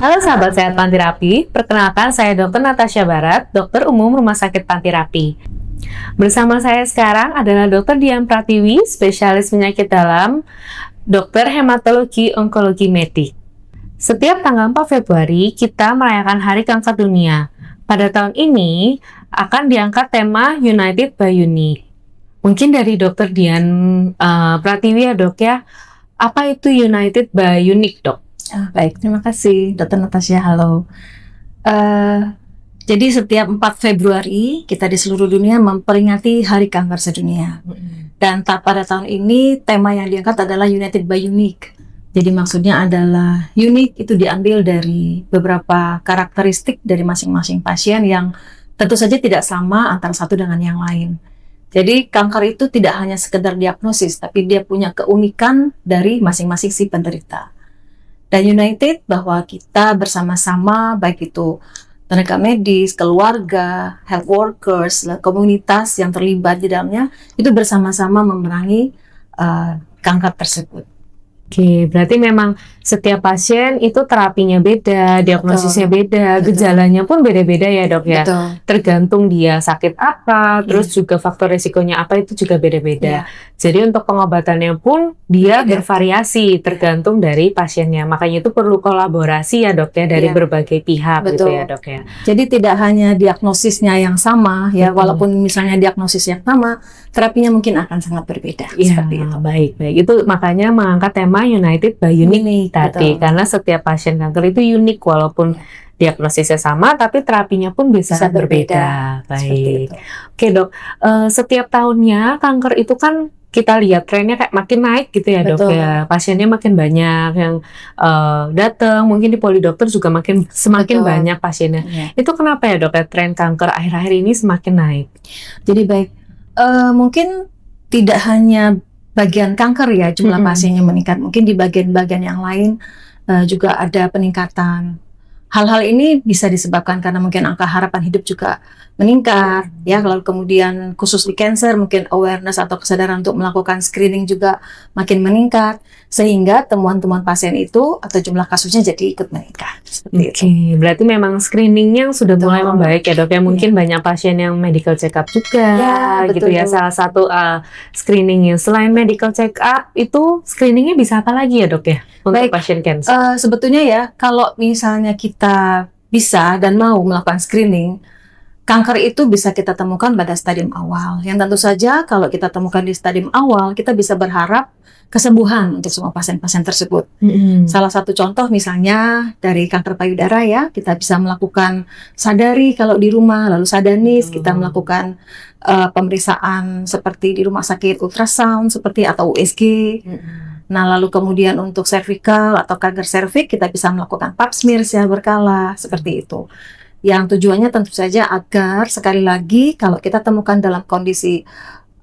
Halo sahabat sehat Pantirapi, perkenalkan saya Dr. Natasha Barat, dokter umum Rumah Sakit Pantirapi. Bersama saya sekarang adalah Dr. Dian Pratiwi, spesialis penyakit dalam, dokter hematologi onkologi medik. Setiap tanggal 4 Februari, kita merayakan Hari Kanker Dunia. Pada tahun ini, akan diangkat tema United by Unique. Mungkin dari Dr. Dian Pratiwi ya dok ya, apa itu United by Unique dok? Baik, terima kasih Dr. Natasha, halo. Jadi setiap 4 Februari kita di seluruh dunia memperingati Hari Kanker Sedunia. Dan pada tahun ini tema yang diangkat adalah United by Unique. Jadi maksudnya adalah unique itu diambil dari beberapa karakteristik dari masing-masing pasien yang tentu saja tidak sama antara satu dengan yang lain. Jadi kanker itu tidak hanya sekedar diagnosis, tapi dia punya keunikan dari masing-masing si penderita. Dan United bahwa kita bersama-sama, baik itu tenaga medis, keluarga, health workers, komunitas yang terlibat di dalamnya, itu bersama-sama memerangi kanker tersebut. Oke, berarti memang setiap pasien itu terapinya beda, diagnosisnya beda, gejalanya pun beda-beda ya dok ya. Betul. Tergantung dia sakit apa, terus juga faktor resikonya apa itu juga beda-beda. Jadi untuk pengobatannya pun dia bervariasi tergantung dari pasiennya. Makanya itu perlu kolaborasi ya dok ya dari berbagai pihak gitu ya dok ya. Jadi tidak hanya diagnosisnya yang sama ya, walaupun misalnya diagnosis yang sama, terapinya mungkin akan sangat berbeda. Seperti itu. Baik. Itu makanya mengangkat tema United by Unique tadi, karena setiap pasien kanker itu unik walaupun diagnosisnya sama, tapi terapinya pun bisa berbeda. Baik. Oke dok, setiap tahunnya kanker itu kan kita lihat trennya kayak makin naik gitu ya dok ya, pasiennya makin banyak yang datang, mungkin di Polidokter juga semakin banyak pasiennya. Itu kenapa ya dok ya tren kanker akhir-akhir ini semakin naik? Jadi baik, mungkin tidak hanya bagian kanker ya jumlah pasiennya meningkat, mungkin di bagian-bagian yang lain juga ada peningkatan. Hal-hal ini bisa disebabkan karena mungkin angka harapan hidup juga meningkat ya, lalu kemudian khusus di cancer mungkin awareness atau kesadaran untuk melakukan screening juga makin meningkat, sehingga temuan-temuan pasien itu atau jumlah kasusnya jadi ikut meningkat. Oke, berarti memang screeningnya sudah mulai membaik ya dok ya. Mungkin banyak pasien yang medical check up juga gitu ya. Salah satu screeningnya selain medical check up itu screeningnya bisa apa lagi ya dok ya untuk pasien cancer? Sebetulnya ya kalau misalnya kita bisa dan mau melakukan screening, kanker itu bisa kita temukan pada stadium awal. Yang tentu saja kalau kita temukan di stadium awal, kita bisa berharap kesembuhan untuk semua pasien-pasien tersebut. Salah satu contoh misalnya dari kanker payudara ya, kita bisa melakukan sadari kalau di rumah, lalu sadanis, kita melakukan pemeriksaan seperti di rumah sakit ultrasound seperti atau USG. Nah, lalu kemudian untuk cervical atau kanker serviks kita bisa melakukan pap smear secara berkala seperti itu. Yang tujuannya tentu saja agar sekali lagi kalau kita temukan dalam kondisi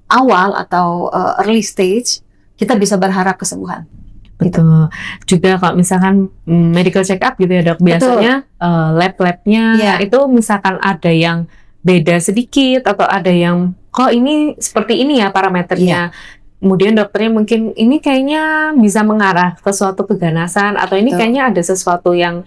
awal atau early stage, kita bisa berharap kesembuhan. Betul. Juga kalau misalkan medical check up gitu ya dok, biasanya lab-labnya itu misalkan ada yang beda sedikit atau ada yang kok ini seperti ini ya parameternya. Kemudian dokternya mungkin ini kayaknya bisa mengarah ke suatu keganasan atau ini kayaknya ada sesuatu yang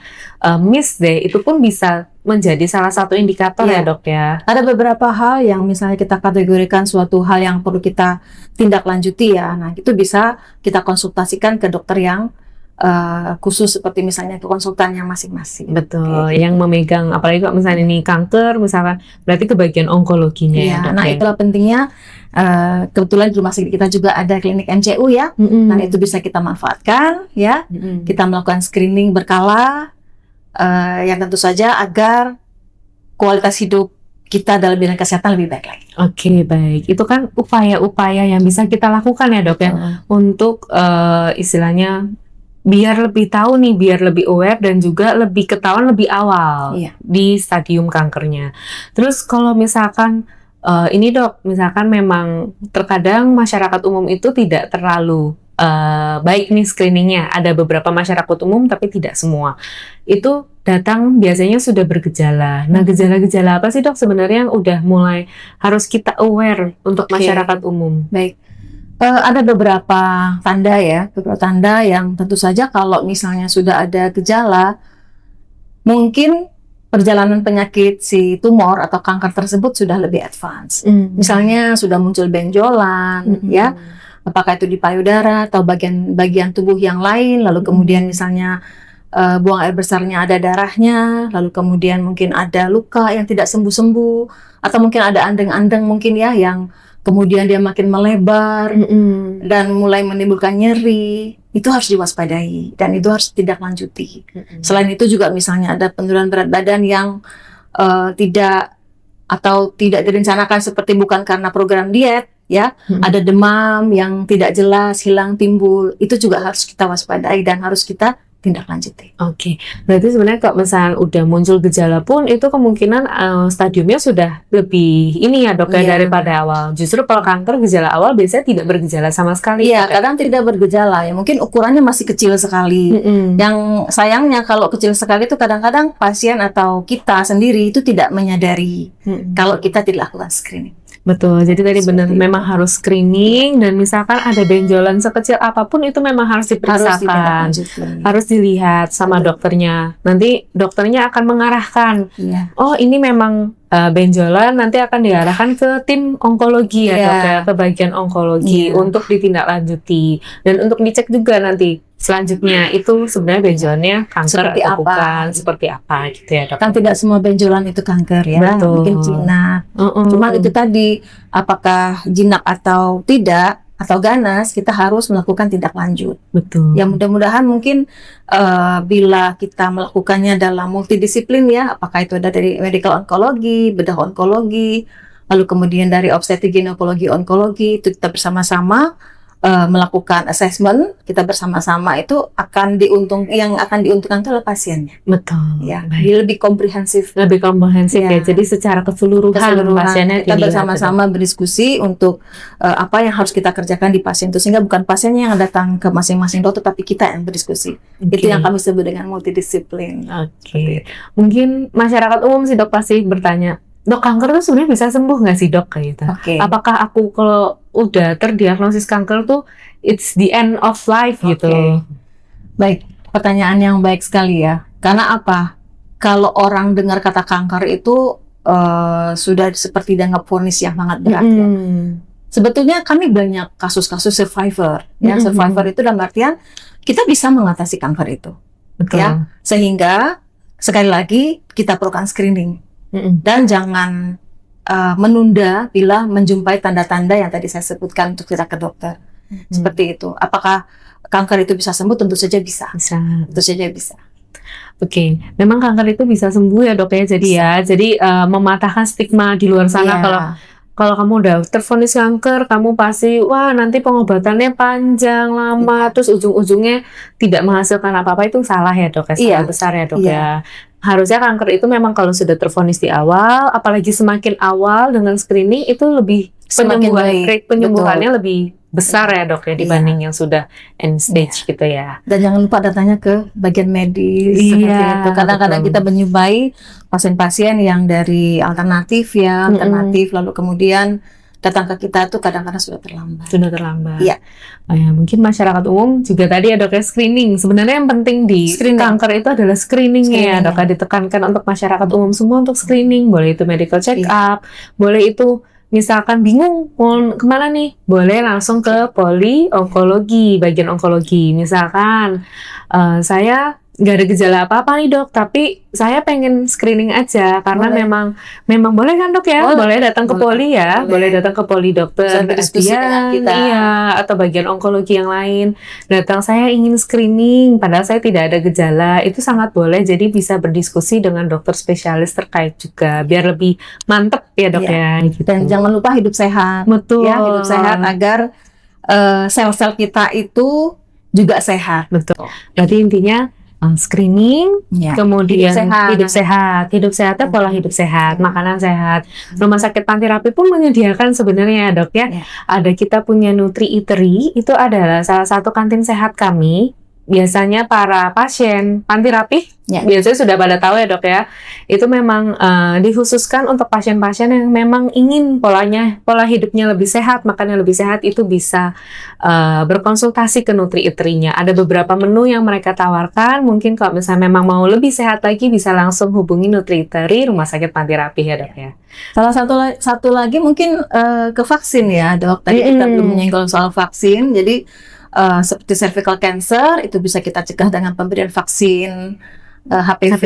miss deh. Itu pun bisa menjadi salah satu indikator ya dok ya. Ada beberapa hal yang misalnya kita kategorikan suatu hal yang perlu kita tindak lanjuti ya. Nah itu bisa kita konsultasikan ke dokter yang khusus seperti misalnya ke konsultan yang masing-masing. Betul, yang memegang apalagi kalau misalnya ini kanker misalkan berarti ke bagian onkologinya ya dok. Nah itulah pentingnya kebetulan di rumah sakit kita juga ada klinik MCU ya. Nah itu bisa kita manfaatkan ya. Kita melakukan screening berkala yang tentu saja agar kualitas hidup kita dalam bidang kesehatan lebih baik lagi. Oke, baik. Itu kan upaya-upaya yang bisa kita lakukan ya dok ya untuk istilahnya biar lebih tahu nih, biar lebih aware dan juga lebih ketahuan lebih awal di stadium kankernya. Terus kalau misalkan ini dok, misalkan memang terkadang masyarakat umum itu tidak terlalu baik nih screeningnya. Ada beberapa masyarakat umum tapi tidak semua. Itu datang biasanya sudah bergejala. Nah gejala-gejala apa sih dok sebenarnya yang udah mulai harus kita aware untuk masyarakat umum? Baik. Ada beberapa tanda ya, beberapa tanda yang tentu saja kalau misalnya sudah ada gejala mungkin perjalanan penyakit si tumor atau kanker tersebut sudah lebih advance. Misalnya sudah muncul benjolan, ya, apakah itu di payudara atau bagian tubuh yang lain, lalu kemudian misalnya buang air besarnya ada darahnya, lalu kemudian mungkin ada luka yang tidak sembuh-sembuh, atau mungkin ada andeng-andeng mungkin ya yang kemudian dia makin melebar dan mulai menimbulkan nyeri. Itu harus diwaspadai dan itu harus ditindaklanjuti. Selain itu juga misalnya ada penurunan berat badan yang tidak direncanakan, seperti bukan karena program diet, ya, ada demam yang tidak jelas hilang timbul, itu juga harus kita waspadai dan harus kita tindak lanjuti. Oke, berarti sebenarnya kalau misalnya udah muncul gejala pun itu kemungkinan stadiumnya sudah lebih ini ya dok ya, daripada awal. Justru kalau kanker gejala awal biasanya tidak bergejala sama sekali. Iya, kadang tidak bergejala ya, mungkin ukurannya masih kecil sekali. Yang sayangnya kalau kecil sekali itu kadang-kadang pasien atau kita sendiri itu tidak menyadari kalau kita tidak lakukan screening. Betul, jadi tadi benar memang harus screening, dan misalkan ada benjolan sekecil apapun itu memang harus diperiksakan, harus dilihat sama dokternya. Nanti dokternya akan mengarahkan, oh ini memang benjolan, nanti akan diarahkan ke tim onkologi ya dok ya, ke bagian onkologi untuk ditindaklanjuti dan untuk dicek juga nanti selanjutnya itu sebenarnya benjolannya kanker atau bukan, seperti apa gitu ya dok. Kan tidak semua benjolan itu kanker ya. Betul. Mungkin jinak. Cuma itu tadi, apakah jinak atau tidak atau ganas, kita harus melakukan tindak lanjut. Betul. Ya mudah-mudahan mungkin bila kita melakukannya dalam multidisiplin ya, apakah itu ada dari medical onkologi, bedah onkologi, lalu kemudian dari obstetrik ginekologi onkologi, itu kita bersama-sama melakukan assessment, kita bersama-sama itu akan diuntungkan itu adalah pasiennya. Betul. Ya, dia lebih komprehensif. Lebih komprehensif ya. Jadi secara keseluruhan pasiennya kita bersama-sama berdiskusi untuk apa yang harus kita kerjakan di pasien itu, sehingga bukan pasiennya yang datang ke masing-masing dokter, tapi kita yang berdiskusi. Itu yang kami sebut dengan multidisiplin. Mungkin masyarakat umum sih dok pasti bertanya, dok kanker tuh sebenarnya bisa sembuh nggak sih dok kayak gitu? Apakah aku kalau udah terdiagnosis kanker tuh it's the end of life gitu? Baik, pertanyaan yang baik sekali ya. Karena apa? Kalau orang dengar kata kanker itu sudah seperti dianggap vonis yang sangat berat ya. Sebetulnya kami banyak kasus-kasus survivor ya. Survivor itu dalam artian kita bisa mengatasi kanker itu. Ya. Sehingga sekali lagi kita perlukan screening. Dan jangan menunda bila menjumpai tanda-tanda yang tadi saya sebutkan untuk kita ke dokter. Seperti itu. Apakah kanker itu bisa sembuh? Tentu saja bisa. Tentu saja bisa. Memang kanker itu bisa sembuh ya dok ya. Jadi mematahkan stigma di luar sana. Kalau kamu udah tervonis kanker, kamu pasti nanti pengobatannya panjang, lama, terus ujung-ujungnya tidak menghasilkan apa-apa, itu salah ya dok ya, salah besar ya dok ya. Harusnya kanker itu memang kalau sudah tervonis di awal, apalagi semakin awal dengan screening itu lebih penyembuhannya lebih besar ya dok ya dibanding yang sudah end stage gitu ya. Dan jangan lupa datanya ke bagian medis seperti itu. Kadang-kadang kita menyubai pasien-pasien yang dari alternatif lalu kemudian datang ke kita itu kadang-kadang sudah terlambat. Iya. Mungkin masyarakat umum juga tadi ya dok ya, screening. Sebenarnya yang penting di kanker itu adalah screeningnya ya dok. Ditekankan untuk masyarakat umum semua untuk screening. Boleh itu medical check up, boleh itu misalkan bingung mau kemana nih, boleh langsung ke poli onkologi, bagian onkologi. Misalkan saya nggak ada gejala apa-apa nih dok, tapi saya pengen screening aja karena memang boleh kan dok ya, boleh datang ke poli ya, boleh datang ke poli dokter dia atau bagian onkologi yang lain, datang saya ingin screening padahal saya tidak ada gejala, itu sangat boleh. Jadi bisa berdiskusi dengan dokter spesialis terkait juga biar lebih mantep ya dok ya gitu. Dan jangan lupa hidup sehat. Betul ya, hidup sehat agar sel-sel kita itu juga sehat. Betul. Berarti intinya screening, kemudian hidup sehatnya pola hidup sehat, makanan sehat. Rumah sakit Panti Rapih pun menyediakan sebenarnya dok ya. Ada kita punya Nutri Eatery, itu adalah salah satu kantin sehat kami biasanya para pasien panti rapih biasanya sudah pada tahu ya dok ya, itu memang dikhususkan untuk pasien-pasien yang memang ingin pola hidupnya lebih sehat, makannya lebih sehat, itu bisa berkonsultasi ke Nutri-Itrinya. Ada beberapa menu yang mereka tawarkan, mungkin kalau misalnya memang mau lebih sehat lagi bisa langsung hubungi Nutri-Itri Rumah Sakit Panti Rapih ya dok ya. Salah satu lagi mungkin ke vaksin ya dok, tadi kita belum menyinggung soal vaksin, jadi seperti cervical cancer itu bisa kita cegah dengan pemberian vaksin HPV.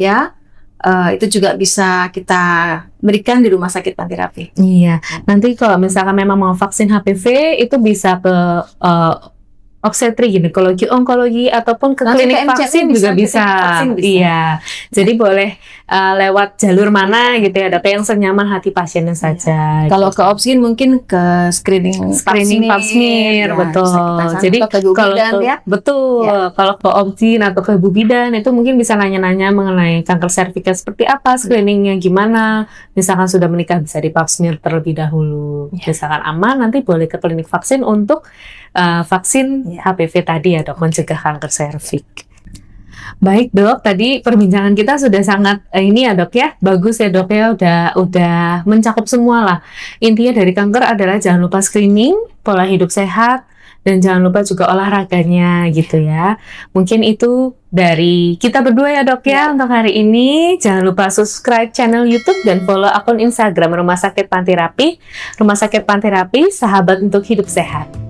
Ya, itu juga bisa kita berikan di Rumah Sakit Panti Rapih. Iya, nanti kalau misalkan memang mau vaksin HPV itu bisa ke obstetri, ginekologi, onkologi, ataupun ke klinik vaksin juga bisa. Iya, jadi boleh lewat jalur mana gitu ya, dok, yang senyaman hati pasiennya saja. Kalau ke obsgin mungkin ke screening pap smear, ya, betul. Jadi kalau ke obsgin atau ke ibu bidan itu mungkin bisa nanya-nanya mengenai kanker serviks seperti apa, screeningnya gimana. Misalkan sudah menikah bisa di pap smear terlebih dahulu. Misalkan aman, nanti boleh ke klinik vaksin untuk vaksin HPV tadi ya dok, mencegah kanker serviks. Baik dok, tadi perbincangan kita sudah sangat ini ya dok ya, bagus ya dok ya, udah mencakup semua lah. Intinya dari kanker adalah jangan lupa screening, pola hidup sehat, dan jangan lupa juga olahraganya gitu ya. Mungkin itu dari kita berdua ya dok ya untuk hari ini. Jangan lupa subscribe channel YouTube dan follow akun Instagram Rumah Sakit Panti Rapih. Rumah Sakit Panti Rapih, sahabat untuk hidup sehat.